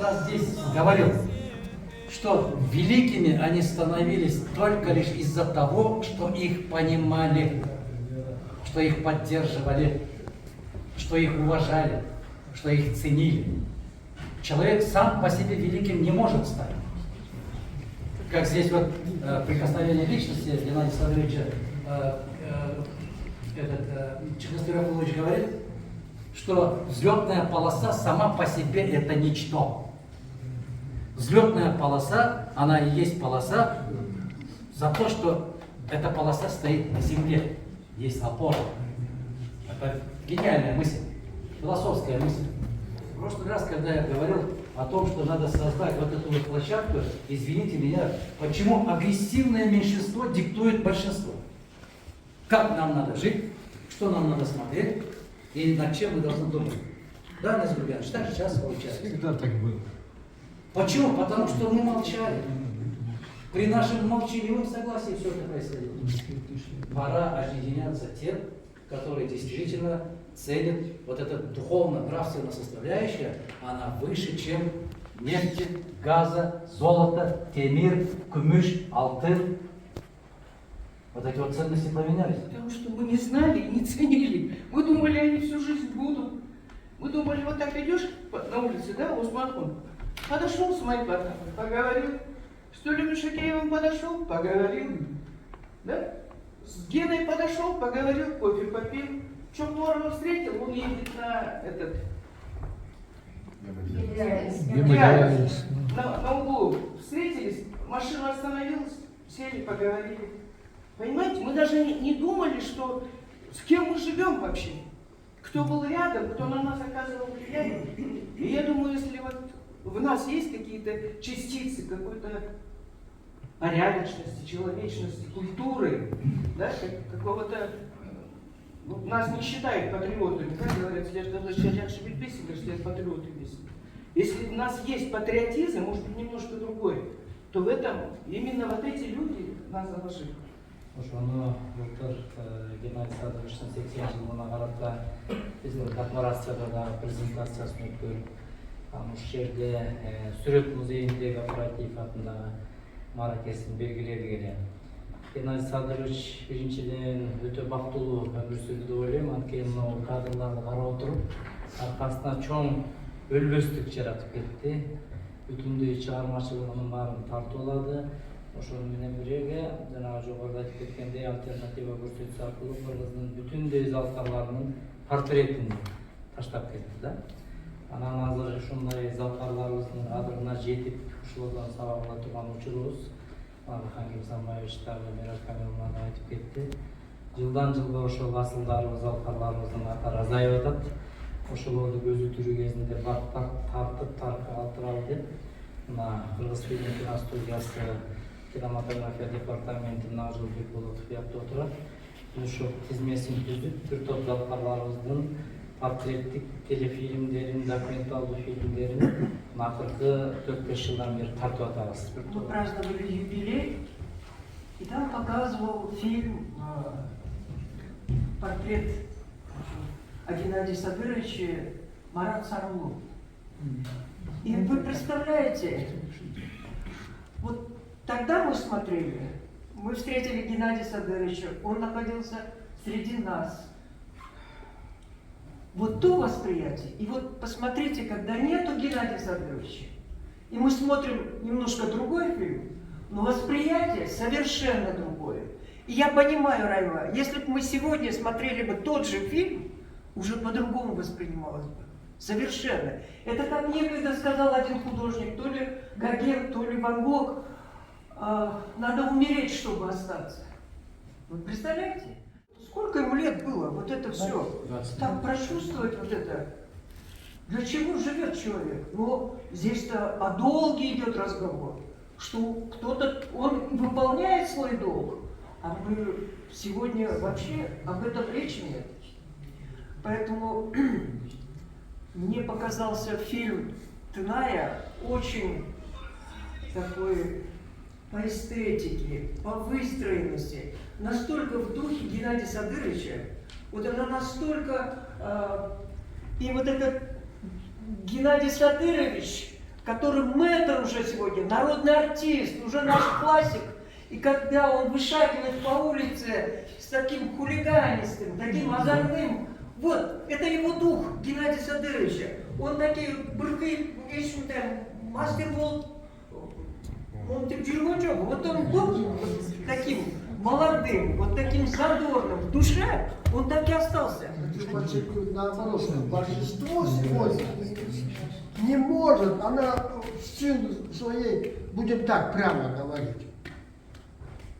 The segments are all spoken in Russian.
раз здесь говорил, что великими они становились только лишь из-за того, что их понимали, что их поддерживали, что их уважали, что их ценили. Человек сам по себе великим не может стать. Как здесь вот прикосновение личности Геннадия Садовича Чехословак Львович говорит, что взлетная полоса сама по себе это ничто. Взлетная полоса, она и есть полоса за то, что эта полоса стоит на земле, есть опора. Это гениальная мысль, философская мысль. В прошлый раз, когда я говорил о том, что надо создать вот эту вот площадку, извините меня, почему агрессивное меньшинство диктует большинство? Как нам надо жить, что нам надо смотреть и над чем мы должны думать. Да, Назар Губянович, так же сейчас получается. Всегда так было. Почему? Потому что мы молчали. При нашем молчаливом согласии все это происходило. Пора объединяться тем, которые действительно ценят вот эта духовно-нравственная составляющая, она выше, чем нефти, газа, золота, темир, кумыш, алтын. Вот эти вот ценности поменялись. Потому что мы не знали и не ценили. Мы думали, они всю жизнь будут. Мы думали, вот так идешь на улице, да, Усманхун, подошел с Майбатом, поговорил. С Толиком Шакеевым подошел, поговорил. Да? С Геной подошел, поговорил, кофе попил. Чокворова встретил, он едет на этот... Демодиалис. На углу встретились, машина остановилась, сели, поговорили. Понимаете, мы даже не думали, что с кем мы живем вообще. Кто был рядом, кто на нас оказывал влияние. И я думаю, если вот в нас есть какие-то частицы какой-то порядочности, человечности, культуры, да, какого-то... Нас не считают патриотами, как говорят, если патриоты есть. Если у нас есть патриотизм, может быть, немножко другой, то в этом именно вот эти люди нас заложили. Ошону былтыр Геннадий Садовичтин 80 жылына карата биздин корпорацияда да презентациясын өткөрүп, ушул жерде Сүрөт музейиндеги оператив атындагы маракесин белгиледик эле. Геннадий Садович биринчиден өтө бактылуу өмүр сүрдү деп ойлойм. Анткени могу кадрларды карап отуруп, аркасына чоң өлбөстүк жаратып кетти. Бүтүндөй чыгармачылыгынын баарын тартып алады. Ошону менен бирге жанагы жогоруда айтып кеткендей альтернатива көрсөтүү аркылуу Кыргыздын бүтүндөй залкарларынын портретин таштап кетти да. Анан азыр ушундай залкарларыбыздын кадырына жетип, ушулардан сабак ала турган учурубуз. Хангим Самбаевич дагы Мераш Камиловна да айтып кетти. Жылдан жылга ошол асылдарыбыз, залкарларыбыздын катары азайып атат. Ошолорду көзү тирүү кезинде тартып калтыралы деп мына Кыргыз фильм киностудиясы кинематография департаменти Нажыл Бекболотов бияпта отурат. Ушул тизмесин түзүп, бир топ залкарларыбыздын портреттик телефильмдерин, документалдуу фильмдерин акыркы 4-5 жылдан бери тартып атабыз. Мы праздновали юбилей, и там показывал фильм портрет о Геннадии Садыровиче Марат Сарулу. И вы представляете, вот тогда мы смотрели, мы встретили Геннадия Садыровича, он находился среди нас. Вот то восприятие. И вот посмотрите, когда нету Геннадия Садыровича, и мы смотрим немножко другой фильм, но восприятие совершенно другое. И я понимаю, Райва, если бы мы сегодня смотрели бы тот же фильм, уже по-другому воспринималось бы. Совершенно. Это как некогда сказал один художник, то ли Гоген, то ли Ван Гог, надо умереть, чтобы остаться. Вы представляете? Сколько ему лет было, вот это все. Там прочувствовать вот это. Для чего живет человек? Но здесь-то о долге идет разговор. Что кто-то, он выполняет свой долг, а мы сегодня вообще об этом речи нет. Поэтому мне показался фильм «Тыная» очень такой по эстетике, по выстроенности, настолько в духе Геннадия Садыровича, вот она настолько, и вот этот Геннадий Садырович, который мэтр уже сегодня, народный артист, уже наш классик. И когда он вышагивает по улице с таким хулиганистым, таким озорным, вот, это его дух Геннадия Садыровича. Он такие брыки, весь там, мастер был, он вот он был таким молодым, вот таким задорным. В душе он так и остался. Подчеркнуть наоборот, большинство сегодня не может, она в силу своей, будем так прямо говорить,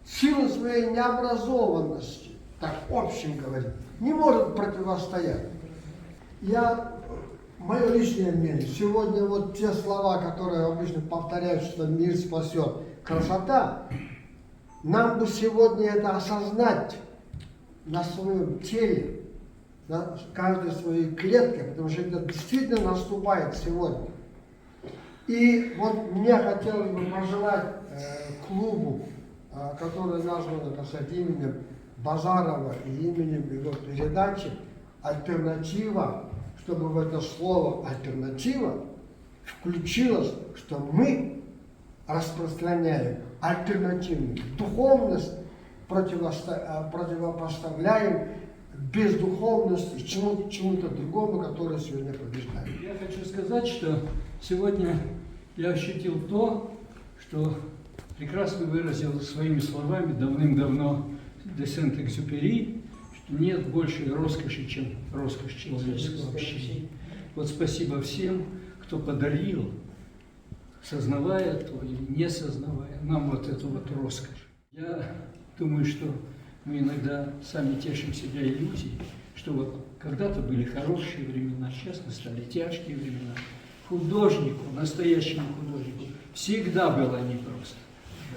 в силу своей необразованности, так общем говорить, не может противостоять. Мое личное мнение, сегодня вот те слова, которые обычно повторяют, что мир спасет, красота, нам бы сегодня это осознать на своем теле, на каждой своей клетке, потому что это действительно наступает сегодня. И вот мне хотелось бы пожелать клубу, который назван, так сказать, именем Базарова и именем его передачи «Альтернатива», чтобы в это слово «альтернатива» включилось, что мы распространяем альтернативную духовность, противопоставляем бездуховность чему-то другому, которое сегодня побеждает. Я хочу сказать, что сегодня я ощутил то, что прекрасно выразил своими словами давным-давно де Сент-Экзюпери, что нет большей роскоши, чем роскошь человеческого общения. Вот спасибо всем, кто подарил, сознавая то или не сознавая, нам вот эту вот роскошь. Я думаю, что мы иногда сами тешим себя иллюзией, что вот когда-то были хорошие времена, сейчас настали тяжкие времена. Художнику, настоящему художнику, всегда было непросто.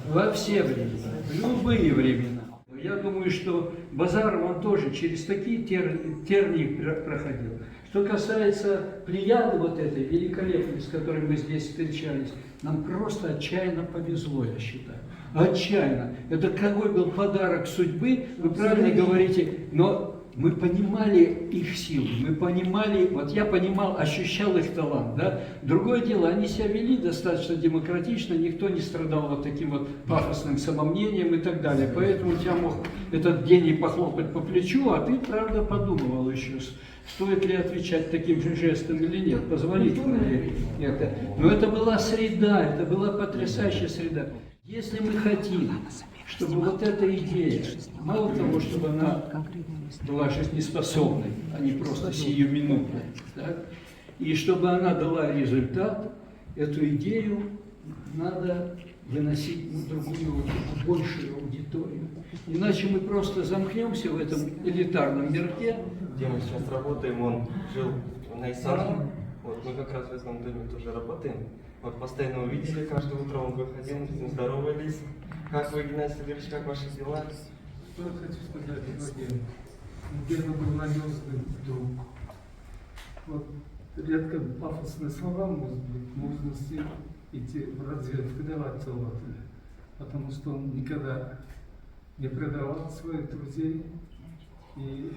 Во все времена, в любые времена. Я думаю, что Базаров, он тоже через такие тернии проходил. Что касается плеяды вот этой великолепной, с которой мы здесь встречались, нам просто отчаянно повезло, я считаю. Отчаянно. Это какой был подарок судьбы, вы правильно говорите, но мы понимали их силу, мы понимали, вот я понимал, ощущал их талант, да. Другое дело, они себя вели достаточно демократично, никто не страдал вот таким вот пафосным самомнением и так далее. Поэтому тебя мог этот гений похлопать по плечу, а ты, правда, подумывал еще, стоит ли отвечать таким же жестом или нет, позволительно ли это. Но это была среда, это была потрясающая среда. Если мы хотим, чтобы вот эта идея, мало того, чтобы она была жизнеспособной, а не просто сиюминутной, так? И чтобы она дала результат, эту идею надо выносить на другую, на большую аудиторию. Иначе мы просто замкнемся в этом элитарном мирке. Где мы сейчас работаем, он жил на Исану. Вот мы как раз в этом доме тоже работаем. Вот постоянно увидели, каждое утро он выходил, мы с ним здоровались. Как вы, Геннадий Сергеевич, как ваши дела? Что я хочу сказать, Владимир? Первый был надежный друг. Вот редко пафосные слова, может быть, мужности идти в разведку давать целователя, потому что он никогда не предавал своих друзей и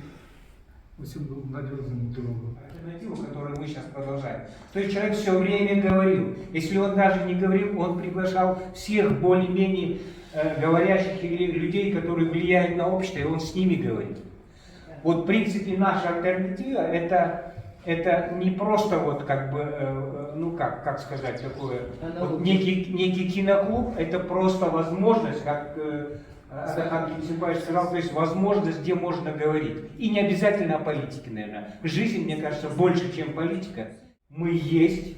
очень был надежным другом. Альтернативу, которую мы сейчас продолжаем. То есть человек все время говорил. Если он даже не говорил, он приглашал всех более-менее говорящих или людей, которые влияют на общество, и он с ними говорит. Вот в принципе наша альтернатива это не просто вот как бы, ну как сказать, такое, вот некий киноклуб, это просто возможность, как Адахат Кимсипаевич сказал, то есть возможность, где можно говорить. И не обязательно о политике, наверное. Жизнь, мне кажется, больше, чем политика. Мы есть,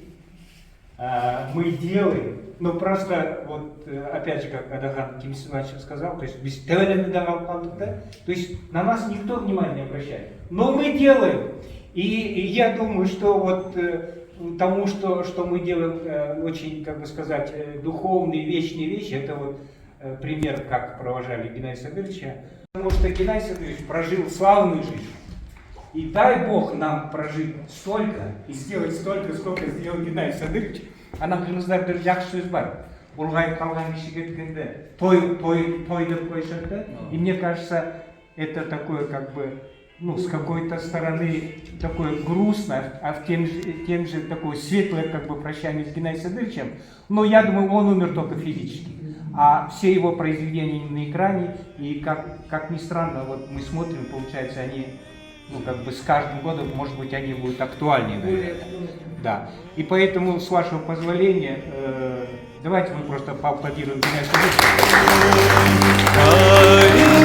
мы делаем, но просто, вот опять же, как Адахат Кимсипаевич сказал, то есть то есть на нас никто внимания не обращает. Но мы делаем. И я думаю, что вот тому, что мы делаем очень, как бы сказать, духовные, вечные вещи, это вот пример, как провожали Геннадия Садыровича. Потому что Геннадий Садырович прожил славную жизнь. И дай Бог нам прожить столько и сделать столько, сколько сделал Геннадий Садырович. А нам bir жақсы сөз бар. Ұлғайып қалған кіші кеткенде той деп қойсақ да. И мне кажется, это такое как бы ну, с какой-то стороны такое грустное, а тем же такое светлое как бы прощание с Геннадием Садыровичем. Но я думаю, он умер только физически. А все его произведения на экране, и как ни странно, вот мы смотрим, получается, они, ну, как бы с каждым годом, может быть, они будут актуальнее. Более Да. И поэтому, с вашего позволения, давайте мы просто поаплодируем Геннадию Садыровичу.